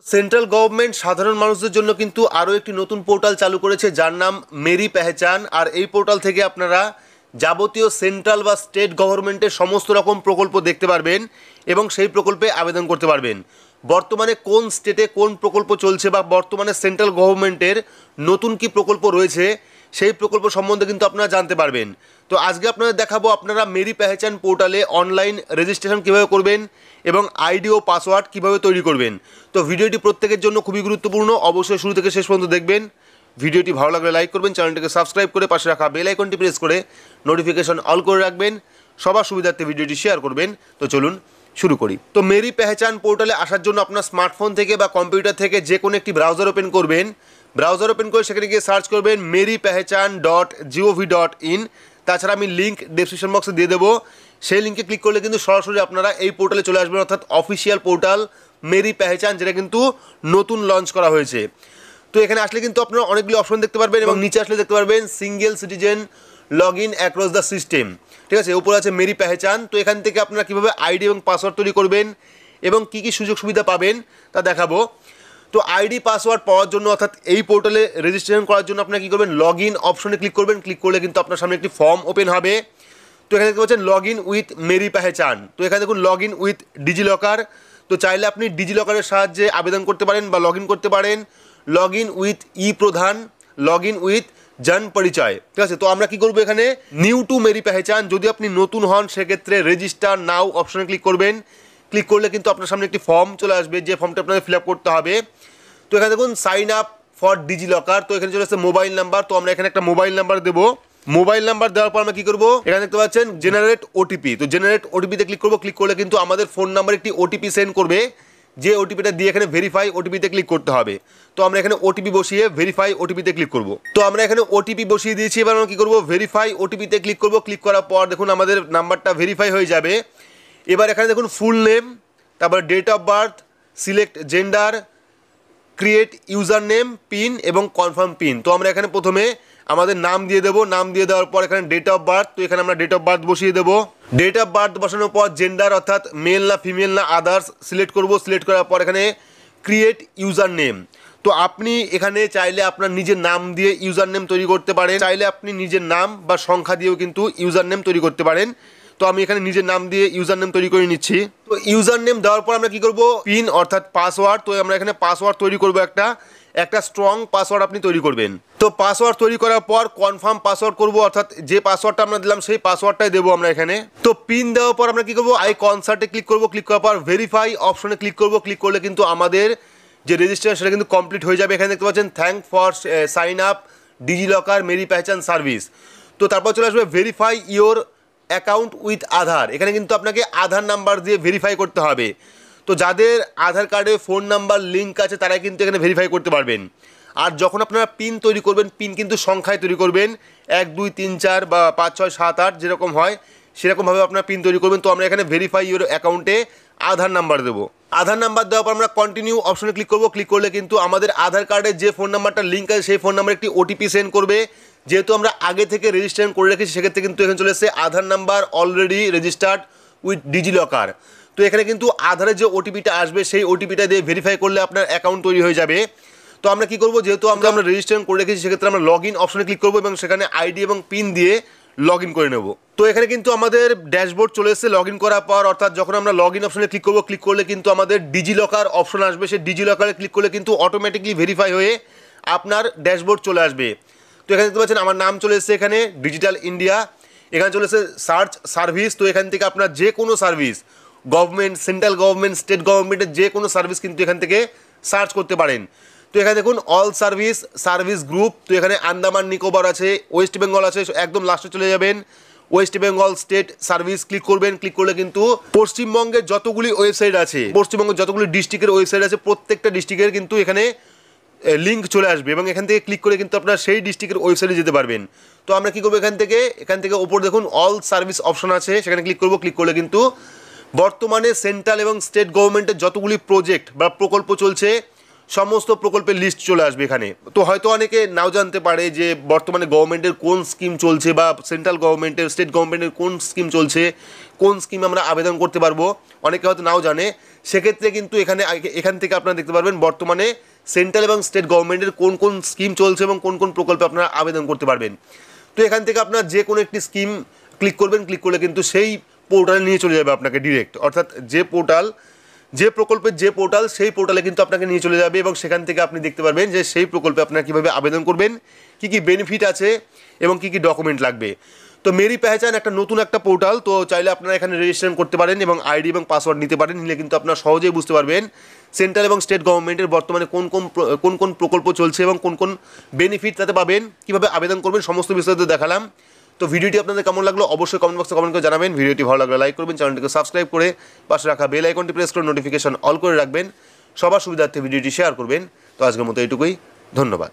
Central government সাধারণ মানুষদের জন্য কিন্তু আরও একটি নতুন পোর্টাল চালু করেছে, যার নাম মেরি পেহচান। আর এই পোর্টাল থেকে আপনারা যাবতীয় সেন্ট্রাল বা স্টেট গভর্নমেন্টের সমস্ত রকম প্রকল্প দেখতে পারবেন এবং সেই প্রকল্পে আবেদন করতে পারবেন। বর্তমানে কোন স্টেটে কোন প্রকল্প চলছে বা বর্তমানে সেন্ট্রাল গভর্নমেন্টের নতুন কি প্রকল্প রয়েছে সেই প্রকল্প সম্বন্ধে কিন্তু আপনারা জানতে পারবেন। তো আজকে আপনাদের দেখাবো আপনারা মেরি পেহচান পোর্টালে অনলাইন রেজিস্ট্রেশন কীভাবে করবেন এবং আইডি ও পাসওয়ার্ড কীভাবে তৈরি করবেন। তো ভিডিওটি প্রত্যেকের জন্য খুবই গুরুত্বপূর্ণ, অবশ্যই শুরু থেকে শেষ পর্যন্ত দেখবেন। ভিডিওটি ভালো লাগলে লাইক করবেন, চ্যানেলটিকে সাবস্ক্রাইব করে পাশে রাখা বেল আইকনটি প্রেস করে নোটিফিকেশন অল করে রাখবেন, সবার সুবিধার্থে ভিডিওটি শেয়ার করবেন। তো চলুন শুরু করি। তো মেরি পেহচান পোর্টালে আসার জন্য আপনার স্মার্টফোন থেকে বা কম্পিউটার থেকে যে কোনো একটি ব্রাউজার ওপেন করবেন। ব্রাউজার ওপেন করে সেখানে গিয়ে সার্চ করবেন meripehecan.gov.in। তাছাড়া আমি লিঙ্ক ডেসক্রিপশন বক্সে দিয়ে দেবো, সেই লিঙ্কে ক্লিক করলে কিন্তু সরাসরি আপনারা এই পোর্টালে চলে আসবেন, অর্থাৎ অফিসিয়াল পোর্টাল মেরি পেহচান, যেটা কিন্তু নতুন লঞ্চ করা হয়েছে। তো এখানে আসলে কিন্তু আপনারা অনেকগুলি অপশন দেখতে পারবেন এবং নিচে আসলে দেখতে পারবেন single citizen log in across the system, ঠিক আছে। উপরে আছে মেরি পেহচান। তো এখান থেকে আপনারা কীভাবে আইডি এবং পাসওয়ার্ড তৈরি করবেন এবং কী কী সুযোগ সুবিধা পাবেন তা দেখাবো। তো আইডি পাসওয়ার্ড পাওয়ার জন্য, অর্থাৎ এই পোর্টালে রেজিস্ট্রেশন করার জন্য আপনারা কী করবেন, লগ ইন অপশনে ক্লিক করবেন। ক্লিক করলে কিন্তু আপনার সামনে একটি ফর্ম ওপেন হবে। তো এখানে দেখতে পাচ্ছেন লগ ইন উইথ মেরি পেহচান। তো এখানে দেখুন লগ ইন উইথ ডিজিলকার। তো চাইলে আপনি ডিজিলকারের সাহায্যে আবেদন করতে পারেন বা লগ ইন করতে পারেন। লগ ইন উইথ ই প্রধান, লগ ইন উইথ জন পরিচয়, ঠিক আছে। তো আমরা কি করবো, এখানে নিউ টু মেরি পেহচান, যদি আপনি নতুন হন সেক্ষেত্রে রেজিস্টার নাও অপশনে ক্লিক করবেন। ক্লিক করলে কিন্তু আপনার সামনে একটি ফর্ম চলে আসবে, যে ফর্মটা আপনাদের ফিল আপ করতে হবে। তো এখানে দেখুন সাইন আপ ফর ডিজিলকার। তো এখানে চলে আসছে মোবাইল নাম্বার। তো আমরা এখানে একটা মোবাইল নাম্বার দেবো। মোবাইল নাম্বার দেওয়ার পর আমরা কি করবো, এখানে দেখতে পাচ্ছেন জেনারেট ওটিপি। তো জেনারেট ওটিপিতে ক্লিক করবো। ক্লিক করলে কিন্তু আমাদের ফোন নাম্বার একটি ওটিপি সেন্ড করবে, যে ওটিপিটা দিয়ে এখানে ভেরিফাই ওটিপিতে ক্লিক করতে হবে। তো আমরা এখানে ওটিপি বসিয়ে ভেরিফাই ওটিপিতে ক্লিক করব। তো আমরা এখানে ওটিপি বসিয়ে দিয়েছি। এবার আমরা কী করবো, ভেরিফাই ওটিপিতে ক্লিক করব। ক্লিক করার পর দেখুন আমাদের নাম্বারটা ভেরিফাই হয়ে যাবে। এবার এখানে দেখুন ফুল নেম, তারপর date of birth, select gender, create user name, pin এবং কনফার্ম পিন। তো আমরা এখানে প্রথমে আমাদের নাম দিয়ে দেবো। নাম দিয়ে দেওয়ার পর এখানে ডেট অফ বার্থ, তো এখানে আমরা ডেট অফ বার্থ বসিয়ে দেবো। ডেট অফ বার্থ বসানোর পর জেন্ডার, অর্থাৎ মেল না ফিমেল না আদার্স সিলেক্ট করব। সিলেক্ট করার পর এখানে ক্রিয়েট ইউজার নেম। তো আপনি এখানে চাইলে আপনার নিজের নাম দিয়ে ইউজার নেম তৈরি করতে পারেন, চাইলে আপনি নিজের নাম বা সংখ্যা দিয়েও কিন্তু ইউজার নেম তৈরি করতে পারেন। তো আমি এখানে নিজের নাম দিয়ে ইউজার নেম তৈরি করে নিচ্ছি। তো ইউজার নেম দেওয়ার পর আমরা কি করব, পিন অর্থাৎ পাসওয়ার্ড। তো আমরা এখানে পাসওয়ার্ড তৈরি করব, একটা স্ট্রং পাসওয়ার্ড আপনি তৈরি করবেন। তো পাসওয়ার্ড তৈরি করার পর কনফার্ম পাসওয়ার্ড করব, অর্থাৎ যে পাসওয়ার্ডটা আমরা দিলাম সেই পাসওয়ার্ডটাই দেবো আমরা এখানে। তো পিন দেওয়ার পর আমরা কি করব, আই কনসার্টে ক্লিক করব। ক্লিক করার পর ভেরিফাই অপশনে ক্লিক করব। ক্লিক করলে কিন্তু আমাদের যে রেজিস্ট্রেশন সেটা কিন্তু কমপ্লিট হয়ে যাবে। এখানে দেখতে পাচ্ছেন thank for sign up DigiLocker Meri Pehchan service. তো তারপর চলে আসবে verify your account with Aadhaar. এখানে কিন্তু আপনাকে আধার নাম্বার দিয়ে ভেরিফাই করতে হবে। তো যাদের আধার কার্ডে ফোন নাম্বার লিঙ্ক আছে তারা কিন্তু এখানে ভেরিফাই করতে পারবেন। আর যখন আপনারা পিন তৈরি করবেন, পিন কিন্তু সংখ্যায় তৈরি করবেন, 1 2 3 4 বা 5 6 7 8 যেরকম হয় সেরকমভাবে আপনারা পিন তৈরি করবেন। তো আমরা এখানে ভেরিফাই ইওর অ্যাকাউন্টে আধার নাম্বার দেবো। আধার নাম্বার দেওয়ার পর আমরা কন্টিনিউ অপশনে ক্লিক করব। ক্লিক করলে কিন্তু আমাদের আধার কার্ডের যে ফোন নাম্বারটা লিঙ্ক আছে সেই ফোন নাম্বার একটি ওটিপি সেন্ড করবে। যেহেতু আমরা আগে থেকে রেজিস্ট্রেশন করে রেখেছি সেক্ষেত্রে কিন্তু এখানে চলে এসেছে Aadhaar number already registered with DigiLocker. তো এখানে কিন্তু আধারের যে ওটিপিটা আসবে সেই ওটিপিটা দিয়ে ভেরিফাই করলে আপনার অ্যাকাউন্ট তৈরি হয়ে যাবে। তো আমরা কী করবো, যেহেতু আমরা রেজিস্ট্রেশন করে রেখেছি সেক্ষেত্রে আমরা লগ ইন অপশনে ক্লিক করবো এবং সেখানে আইডি এবং পিন দিয়ে লগ ইন করে নেব। তো এখানে কিন্তু আমাদের ড্যাশবোর্ড চলে এসেছে লগ ইন করার পর, অর্থাৎ যখন আমরা লগ ইন অপশনে ক্লিক করবো, ক্লিক করলে কিন্তু আমাদের ডিজিলকার অপশন আসবে। সেই ডিজিলকারে ক্লিক করলে কিন্তু অটোমেটিকলি ভেরিফাই হয়ে আপনার ড্যাশবোর্ড চলে আসবে। তো এখানে দেখতে পাচ্ছেন আমার নাম চলে এসেছে এখানে ডিজিটাল ইন্ডিয়া। এখানে চলে এসেছে সার্চ সার্ভিস। তো এখান থেকে আপনার যে কোনো service, government, central government, state গভর্নমেন্টের যে কোনো সার্ভিস কিন্তু এখান থেকে সার্চ করতে পারেন। তো এখানে দেখুন অল সার্ভিস, সার্ভিস গ্রুপ। তো এখানে আন্দামান নিকোবর আছে, ওয়েস্ট বেঙ্গল আছে, একদম লাস্টে চলে যাবেন West Bengal state service click করবেন। ক্লিক করলে কিন্তু পশ্চিমবঙ্গের যতগুলি ওয়েবসাইট আছে, পশ্চিমবঙ্গের যতগুলি ডিস্ট্রিক্টের ওয়েবসাইট আছে প্রত্যেকটা ডিস্ট্রিক্টের কিন্তু এখানে লিঙ্ক চলে আসবে এবং এখান থেকে ক্লিক করে কিন্তু আপনারা সেই ডিস্ট্রিক্টের ওয়েবসাইটে যেতে পারবেন। তো আমরা কী করবো, এখান থেকে ওপর দেখুন অল সার্ভিস অপশন আছে, সেখানে ক্লিক করবো। ক্লিক করলে কিন্তু বর্তমানে সেন্ট্রাল এবং স্টেট গভর্নমেন্টের যতগুলি প্রজেক্ট বা প্রকল্প চলছে সমস্ত প্রকল্পের লিস্ট চলে আসবে এখানে। তো হয়তো অনেকে নাও জানতে পারে যে বর্তমানে গভর্নমেন্টের কোন স্কিম চলছে বা সেন্ট্রাল গভর্নমেন্টের, স্টেট গভর্নমেন্টের কোন স্কিম চলছে, কোন স্কিম আমরা আবেদন করতে পারবো, অনেকে হয়তো নাও জানে। সেক্ষেত্রে কিন্তু এখান থেকে আপনারা দেখতে পারবেন বর্তমানে সেন্ট্রাল এবং স্টেট গভর্নমেন্টের কোন কোন স্কিম চলছে এবং কোন কোন প্রকল্পে আপনারা আবেদন করতে পারবেন। তো এখান থেকে আপনার যে কোনো একটি স্কিম ক্লিক করবেন, ক্লিক করলে কিন্তু সেই পোর্টালে নিয়ে চলে যাবে আপনাকে ডিরেক্ট, অর্থাৎ যে প্রকল্পের যে পোর্টাল সেই পোর্টালে কিন্তু আপনাকে নিয়ে চলে যাবে এবং সেখান থেকে আপনি দেখতে পারবেন যে সেই প্রকল্পে আপনারা কীভাবে আবেদন করবেন, কী কী বেনিফিট আছে এবং কী কী ডকুমেন্ট লাগবে। তো মেরি পেহচান একটা নতুন একটা পোর্টাল, তো চাইলে আপনারা এখানে রেজিস্ট্রেশন করতে পারেন এবং আইডি এবং পাসওয়ার্ড নিতে পারেন। নিলে কিন্তু আপনারা সহজেই বুঝতে পারবেন সেন্ট্রাল এবং স্টেট গভর্নমেন্টের বর্তমানে কোন কোন প্রকল্প চলছে এবং কোন কোন বেনিফিট তাতে পাবেন, কীভাবে আবেদন করবেন, সমস্ত বিস্তারিত দেখালাম। তো ভিডিওটি আপনাদের কেমন লাগলো অবশ্যই কমেন্ট বক্সে কমেন্ট করে জানাবেন। ভিডিওটি ভালো লাগলে লাইক করবেন, চ্যানেলটিকে সাবস্ক্রাইব করে পাশে রাখা বেল আইকনটি প্রেস করে নোটিফিকেশন অল করে রাখবেন। সবার সুবিধার্থে ভিডিওটি শেয়ার করবেন। তো আজকের মতো এইটুকুই, ধন্যবাদ।